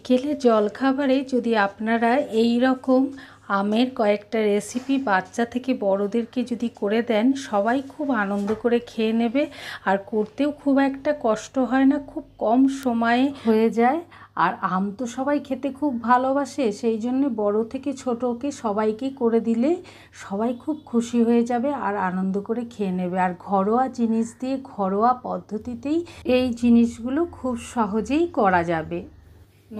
বিকেলে জলখাবারে যদি আপনারা এই রকম আমের কয়েকটা রেসিপি বাচ্চা থেকে বড়দেরকে যদি করে দেন, সবাই খুব আনন্দ করে খেয়ে নেবে। আর করতেও খুব একটা কষ্ট হয় না, খুব কম সময়ে হয়ে যায়। আর আম তো সবাই খেতে খুব ভালোবাসে, সেই জন্য বড় থেকে ছোটকে সবাইকেই করে দিলে সবাই খুব খুশি হয়ে যাবে আর আনন্দ করে খেয়ে নেবে। আর ঘরোয়া জিনিস দিয়ে ঘরোয়া পদ্ধতিতেই এই জিনিসগুলো খুব সহজেই করা যাবে।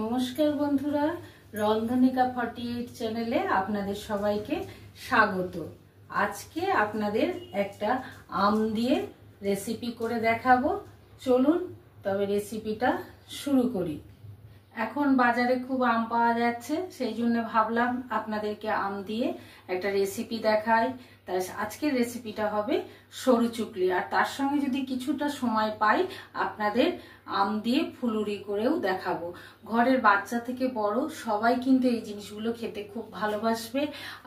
নমস্কার বন্ধুরা, রন্ধনিকা 48 চ্যানেলে আপনাদের সবাইকে স্বাগত। আজকে আপনাদের একটা আম দিয়ে রেসিপি করে দেখাবো। চলুন তবে রেসিপিটা শুরু করি। এখন বাজারে খুব আম পাওয়া যাচ্ছে, সেই জন্য ভাবলাম আপনাদেরকে আম দিয়ে একটা রেসিপি দেখাই। তাই আজকের রেসিপিটা হবে সরু চুকলি, আর তার সঙ্গে যদি কিছুটা সময় পাই আপনাদের আম দিয়ে ফুলুরি করেও দেখাবো। ঘরের বাচ্চা থেকে বড় সবাই কিন্তু এই জিনিসগুলো খেতে খুব ভালোবাসবে।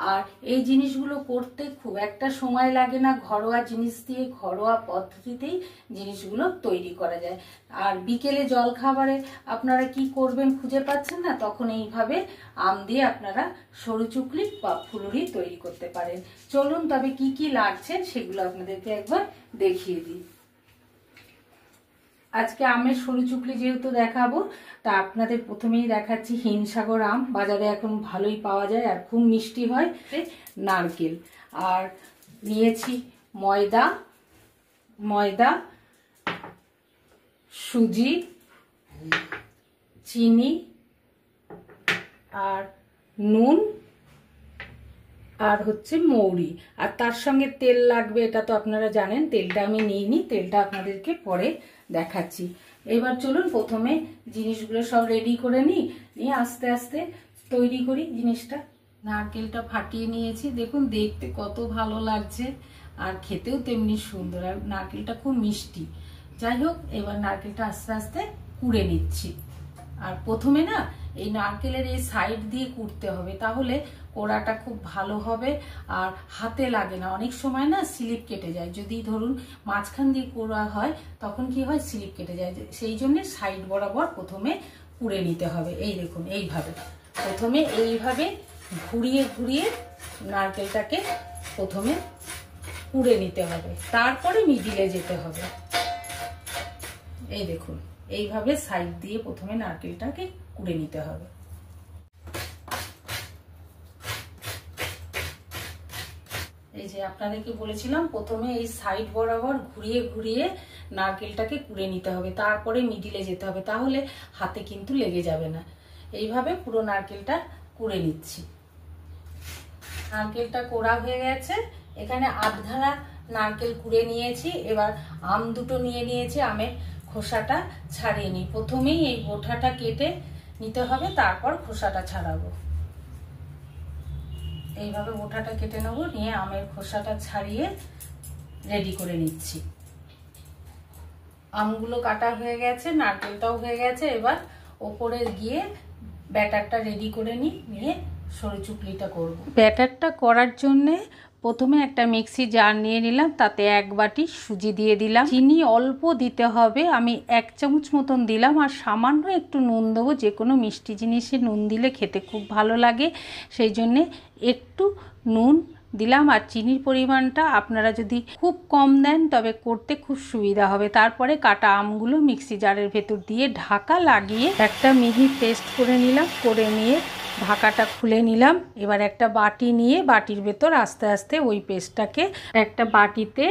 আর এই জিনিসগুলো করতে খুব একটা সময় লাগে না, ঘরোয়া জিনিস দিয়ে ঘরোয়া পদ্ধতিতেই জিনিসগুলো তৈরি করা যায়। আর বিকেলে জলখাবারে আপনারা কি করবেন খুঁজে পাচ্ছেন না, তখন এইভাবে আম দিয়ে আপনারা সরু চুকলি বা ফুলুরি তৈরি করতে পারেন। চলুন তবে কি কি লাগছে সেগুলো আপনাদেরকে একবার দেখিয়ে দিই। আজকে আমের সরু চুকলি যেহেতু দেখাবো, তা আপনাদের প্রথমেই দেখাচ্ছি হিমসাগর আম। বাজারে এখন ভালোই পাওয়া যায় আর খুব মিষ্টি হয়। নারকেল, আর নিয়েছি ময়দা, সুজি, চিনি আর নুন আর হচ্ছে মৌরি। আর তার সঙ্গে তেল লাগবে, এটা তো আপনারা জানেন। তেলটা আমি নিইনি, তেলটা আপনাদেরকে পরে দেখাচ্ছি। এবার চলুন প্রথমে জিনিসগুলো সব রেডি করে নিয়ে আস্তে আস্তে তৈরি করি জিনিসটা। নারকেলটা ফাটিয়ে নিয়েছি, দেখুন দেখতে কত ভালো লাগছে আর খেতেও তেমনি সুন্দর, আর নারকেলটা খুব মিষ্টি। যাই হোক, এবার নারকেলটা আস্তে আস্তে কুড়ে নিচ্ছি। আর প্রথমে না এই নারকেলের এই সাইড দিয়ে কুড়তে হবে, তাহলে কোড়াটা খুব ভালো হবে আর হাতে লাগে না। অনেক সময় না স্লিপ কেটে যায়, যদি ধরুন মাঝখান দিয়ে কোড়া হয় তখন কি হয়, স্লিপ কেটে যায়। সেই জন্য সাইড বরাবর প্রথমে কুড়ে নিতে হবে। এই দেখুন, এইভাবে প্রথমে এইভাবে ঘুরিয়ে নারকেলটাকে প্রথমে কুড়ে নিতে হবে, তারপরে মিডিলে যেতে হবে। এই দেখুন, এইভাবে সাইড দিয়ে প্রথমে নারকেলটাকে কুড়ে নিতে হবে। এই যে আপনাদেরকে বলেছিলাম প্রথমে এই সাইড বরাবর ঘুরিয়ে নারকেলটাকে কুড়ে নিতে হবে, তারপরে মিডিলে যেতে হবে, তাহলে হাতে কিন্তু লেগে যাবে না। এইভাবে পুরো নারকেলটা কুড়ে নিচ্ছি। নারকেলটা কোড়া হয়ে গেছে, এখানে আধখানা নারকেল কুড়ে নিয়েছি। এবার আম দুটো নিয়েছি, আমের খোসাটা ছাড়িয়ে নিই। প্রথমেই এই বোটাটা কেটে নিতে হবে, তারপর খোসাটা ছাড়াবো। এইভাবে বোটাটা কেটে নেবো, নিয়ে আমের খোসাটা ছাড়িয়ে রেডি করে নিচ্ছি। আমগুলো কাটা হয়ে গেছে, নারকেলটাও হয়ে গেছে। এবার ওপরে গিয়ে ব্যাটারটা রেডি করে নিয়ে সরু চুকলিটা করব। ব্যাটারটা করার জন্যে প্রথমে একটা মিক্সি জার নিয়ে নিলাম, তাতে 1 বাটি সুজি দিয়ে দিলাম। চিনি অল্প দিতে হবে, আমি 1 চামচ মতন দিলাম। আর সামান্য একটু নুন দেবো, যে কোনো মিষ্টি জিনিসে নুন দিলে খেতে খুব ভালো লাগে, সেই জন্যে একটু নুন দিলাম। আর চিনির পরিমাণটা আপনারা যদি খুব কম দেন তবে করতে খুব সুবিধা হবে। তারপরে কাটা আমগুলো মিক্সি জারের ভেতর দিয়ে ঢাকা লাগিয়ে একটা মিহি পেস্ট করে নিলাম। করে নিয়ে ঢাকাটা খুলে নিলাম। এবার একটা বাটি নিয়ে বাটির ভেতর আস্তে আস্তে ওই পেস্টটাকে একটা বাটিতে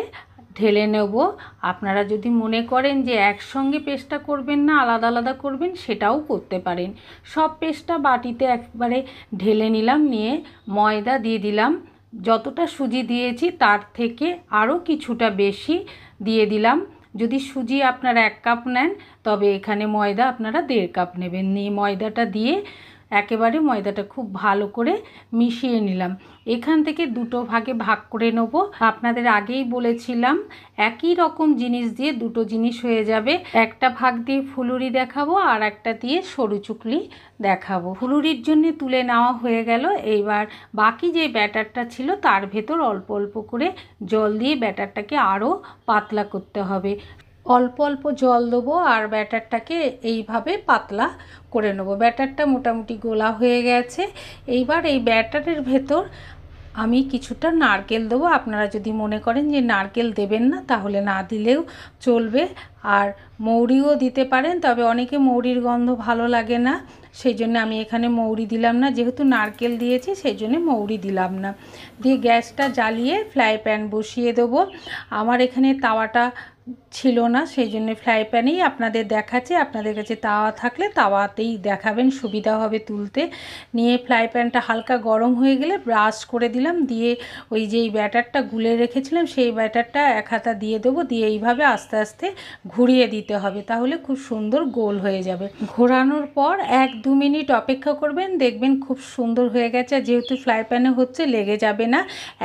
ঢেলে নেব। আপনারা যদি মনে করেন যে একসঙ্গে পেস্টটা করবেন না, আলাদা আলাদা করবেন, সেটাও করতে পারেন। সব পেস্টটা বাটিতে একবারে ঢেলে নিলাম। নিয়ে ময়দা দিয়ে দিলাম। যতটা সুজি দিয়েছি তার থেকে আরও কিছুটা বেশি দিয়ে দিলাম। যদি সুজি আপনারা 1 কাপ নেন তবে এখানে ময়দা আপনারা 1.5 কাপ নেবেন। নিয়ে ময়দাটা দিয়ে একেবারে ময়দাটা খুব ভালো করে মিশিয়ে নিলাম। এখান থেকে দুটো ভাগে ভাগ করে নেব। আপনাদের আগেই বলেছিলাম একই রকম জিনিস দিয়ে দুটো জিনিস হয়ে যাবে। একটা ভাগ দিয়ে ফুলুরি দেখাবো, আর একটা দিয়ে সরু চুকলি দেখাবো। ফুলুরির জন্য তুলে নেওয়া হয়ে গেল। এইবার বাকি যে ব্যাটারটা ছিল তার ভেতর অল্প অল্প করে জল দিয়ে ব্যাটারটাকে আরও পাতলা করতে হবে। অল্প অল্প জল দেবো আর ব্যাটারটাকে এইভাবে পাতলা করে নেবো। ব্যাটারটা মোটামুটি গোলা হয়ে গেছে। এইবার এই ব্যাটারের ভেতর আমি কিছুটা নারকেল দেবো। আপনারা যদি মনে করেন যে নারকেল দেবেন না তাহলে না দিলেও চলবে, আর মৌরিও দিতে পারেন, তবে অনেকে মৌরির গন্ধ ভালো লাগে না, সেই জন্য আমি এখানে মৌরি দিলাম না। যেহেতু নারকেল দিয়েছি সেই জন্য মৌরি দিলাম না। দিয়ে গ্যাসটা জ্বালিয়ে ফ্রাই প্যান বসিয়ে দেবো। আমার এখানে তাওয়াটা ছিল না, সেই জন্য ফ্রাই প্যানেই আপনাদের দেখাচ্ছে। আপনাদের কাছে তাওয়া থাকলে তাওয়াতেই দেখাবেন, সুবিধা হবে তুলতে। নিয়ে ফ্রাই প্যানটা হালকা গরম হয়ে গেলে ব্রাশ করে দিলাম, দিয়ে ওই যেই ব্যাটারটা গুলে রেখেছিলাম সেই ব্যাটারটা এক হাতা দিয়ে দেবো। দিয়ে এইভাবে আস্তে আস্তে ঘুরিয়ে দিতে হবে, তাহলে খুব সুন্দর গোল হয়ে যাবে। ঘোরানোর পর 1-2 মিনিট অপেক্ষা করবেন, দেখবেন খুব সুন্দর হয়ে গেছে। যেহেতু ফ্রাই প্যানে হচ্ছে লেগে যাবে না।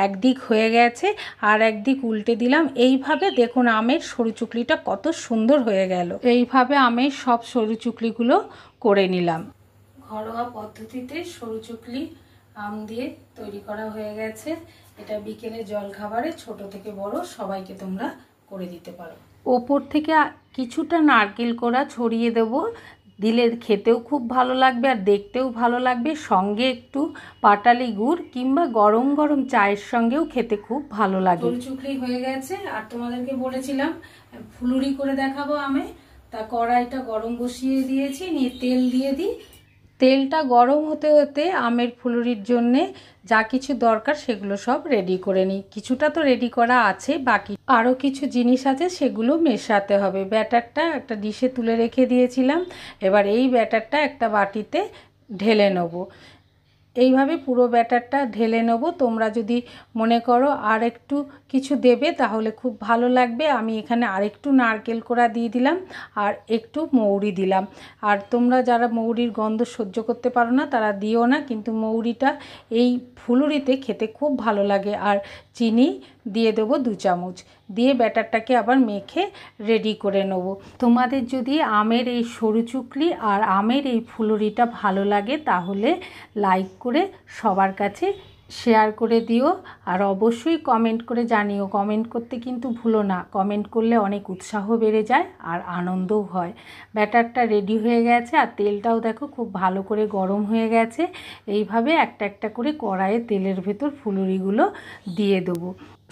একদিক হয়ে গেছে আর একদিক উল্টে দিলাম। এইভাবে দেখুন আমের সরু চুকলিটা কত সুন্দর হয়ে গেল। এইভাবে আমের সব সরু চুকলিগুলো করে নিলাম। ঘরোয়া পদ্ধতিতে সরু চুকলি আম দিয়ে তৈরি করা হয়ে গেছে। এটা বিকেলে জলখাবারে ছোট থেকে বড় সবাইকে তোমরা করে দিতে পারো। ওপর থেকে কিছুটা নারকেল কোড়া ছড়িয়ে দেবো, দিলে খেতেও খুব ভালো লাগবে আর দেখতেও ভালো লাগবে। সঙ্গে একটু পাটালি গুড় কিংবা গরম গরম চায়ের সঙ্গেও খেতে খুব ভালো লাগে। চুকলি হয়ে গেছে, আর তোমাদেরকে বলেছিলাম ফুলুরি করে দেখাবো আমে। তা কড়াইটা গরম বসিয়ে দিয়েছি, নিয়ে তেল দিয়ে দিই। তেলটা গরম হতে হতে আমের ফুলুরির জন্যে যা কিছু দরকার সেগুলো সব রেডি করে নিই। কিছুটা তো রেডি করা আছে, বাকি আরও কিছু জিনিস আছে সেগুলো মেশাতে হবে। ব্যাটারটা একটা ডিশে তুলে রেখে দিয়েছিলাম, এবার এই ব্যাটারটা একটা বাটিতে ঢেলে নেব। এইভাবে পুরো ব্যাটারটা ঢেলে নেব। তোমরা যদি মনে করো আর একটু কিছু দেবে তাহলে খুব ভালো লাগবে। আমি এখানে আরেকটু নারকেল কোড়া দিয়ে দিলাম আর একটু মৌরি দিলাম। আর তোমরা যারা মৌরির গন্ধ সহ্য করতে পারো না তারা দিও না, কিন্তু মৌরিটা এই ফুলুরিতে খেতে খুব ভালো লাগে। আর চিনি দিয়ে দেবো 2 চামচ, দিয়ে ব্যাটারটাকে আবার মেখে রেডি করে নেব। তোমাদের যদি আমের এই সরু চুকলি আর আমের এই ফুলুরিটা ভালো লাগে তাহলে লাইক করে সবার কাছে শেয়ার করে দিও, আর অবশ্যই কমেন্ট করে জানিও। কমেন্ট করতে কিন্তু ভুলো না, কমেন্ট করলে অনেক উৎসাহ বেড়ে যায় আর আনন্দও হয়। ব্যাটারটা রেডি হয়ে গেছে আর তেলটাও দেখো খুব ভালো করে গরম হয়ে গেছে। এইভাবে একটা একটা করে কড়াইয়ে তেলের ভেতর ফুলুরিগুলো দিয়ে দেবো।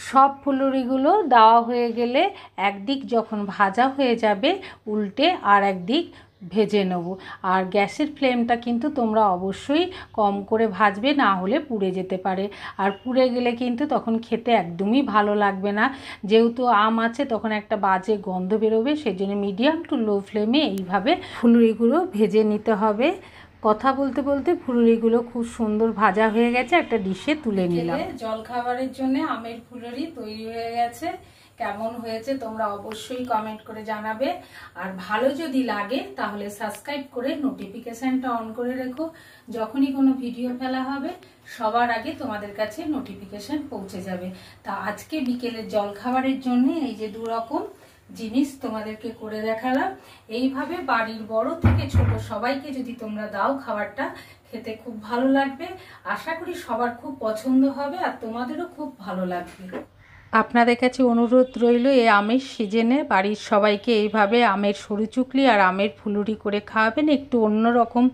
সব ফুলুরিগুলো দেওয়া হয়ে গেলে একদিক যখন ভাজা হয়ে যাবে উল্টে আর একদিক ভেজে নেব। আর গ্যাসের ফ্লেমটা কিন্তু তোমরা অবশ্যই কম করে ভাজবে, না হলে পুড়ে যেতে পারে। আর পুড়ে গেলে কিন্তু তখন খেতে একদমই ভালো লাগবে না। যেহেতু আম আছে তখন একটা বাজে গন্ধ বেরোবে, সেই জন্য মিডিয়াম টু লো ফ্লেমে এইভাবে ফুলুরিগুলো ভেজে নিতে হবে। কথা বলতে বলতে ফুলুরিগুলো খুব সুন্দর ভাজা হয়ে গেছে, একটা ডিশে তুলে নিলাম। জলখাবারের জন্য আমের ফুলুরি তৈরি হয়ে গেছে। কেমন হয়েছে তোমরা অবশ্যই কমেন্ট করে জানাবে। আর ভালো যদি লাগে তাহলে সাবস্ক্রাইব করে নোটিফিকেশনটা অন করে রেখো। যখনই কোনো ভিডিও ফেলা হবে সবার আগে তোমাদের কাছে নোটিফিকেশন পৌঁছে যাবে। তা আজকে বিকেলের জলখাবারের জন্য এই যে 2 রকম জিনিস তোমাদেরকে করে দেখালাম। এইভাবে বাড়ির বড় থেকে ছোট সবাইকে যদি তোমরা দাও খাবারটা খেতে খুব ভালো লাগবে। আশা করি সবার খুব পছন্দ হবে আর তোমাদেরও খুব ভালো লাগবে। আপনাদের কাছে অনুরোধ রইল এই আমের সিজনে বাড়ির সবাইকে এইভাবে আমের সরু চুকলি আর আমের ফুলুরি করে খাওয়াবেন। একটু অন্যরকম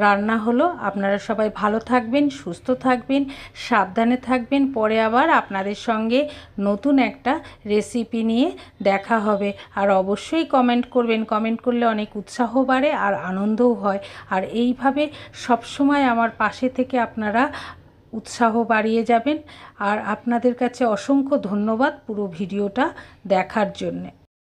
রান্না হলো। আপনারা সবাই ভালো থাকবেন, সুস্থ থাকবেন, সাবধানে থাকবেন। পরে আবার আপনাদের সঙ্গে নতুন একটা রেসিপি নিয়ে দেখা হবে। আর অবশ্যই কমেন্ট করবেন, কমেন্ট করলে অনেক উৎসাহ বাড়ে আর আনন্দও হয়। আর এইভাবে সবসময় আমার পাশে থেকে আপনারা উৎসাহ বাড়িয়ে যাবেন। আর আপনাদের কাছে অসংখ্য ধন্যবাদ পুরো ভিডিওটা দেখার জন্যে।